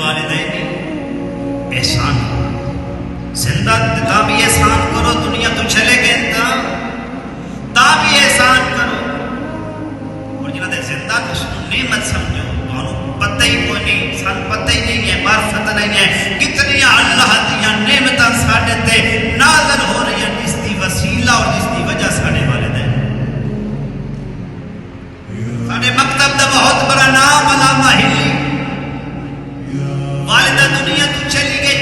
بالوالدین احسان زندہ تا بھی احسان کرو، دنیا تو چلے گئے تا بھی احسان کرو، اور جنہاں دے زندہ تو سنو نعمت سمجھو، تو پتہ ہی کوئی نہیں، سان پتہ ہی نہیں ہے، معرفت نہیں ہے کتنی اللہ دیا نعمتاں ساڈے تے نازل ہو رہی ہیں، جس دی وسیلہ اور جس دی وجہ ساڈے والدین ساڈے مکتب دا بہت بڑا نام علامہ ہلی، والدہ دنیا تو چلی گئی،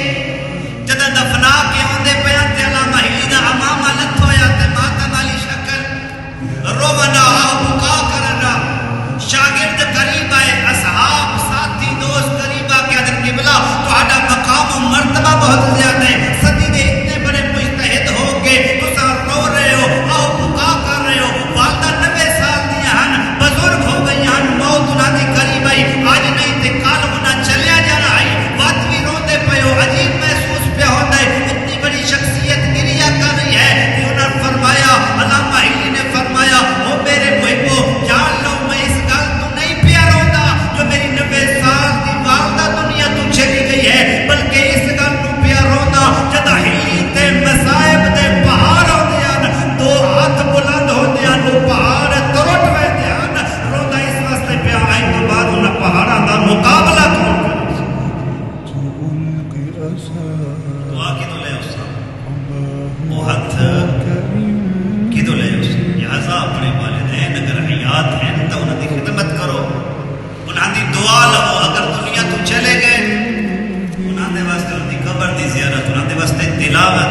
جدہ دفنا کے آندے پیان تے علامہ ہلی دا امامہ لت ہویا تے ماتم والی شکل رونا آؤ بکا کرنا، شاگرد قریب آئے، اصحاب ساتھی دوست قریب آ کے حضرت قبلہ تہاڈا مقام و مرتبہ بہت زیادہ ہے، صدی دے اتنے بڑے مجتہد ہو کے تساں رو رہے ہو، آؤ بکا کر رہے ہو، والدہ 90 سال دی ہن، بزرگ ہو گئی ہن، موت انہاں دی قریب آئی، آج نہیں تے کل انہاں چلیا جانا ہے، وقت بھی روندے پے ہو، عجیب محسوس پہ ہوتا ہے، اتنی بڑی شخصیت گریہ کر رہی ہے کہ انہوں نے فرمایا، علامہ ہلی نے فرمایا، او میرے محبو جان لو میں اس گل تو نہیں پیا روندا جو میری 90 سال دی والدہ دنیا تو چلی گئی ہے، بلکہ اس گل تو پیا روندا جدا ہلی تے مصائب دے پہاڑ ہوندے ہن، دو ہاتھ بلند ہوندے ہن، وہ پہاڑ ترٹ ویندے ہن، روندا اس واسطے پیا آئی تو بعد انہاں پہاڑاں دا مقابلہ کون کرے؟ دعا کی تو لے اس وہ ہاتھ کی تو لے اس لہذا اپنے والدین اگر حیات ہیں تو انہوں کی خدمت کرو، انہوں کی دعا لو، اگر دنیا تو چلے گئے انہوں نے واسطے ان کی قبر دی زیارت، انہوں نے واسطے تلاوت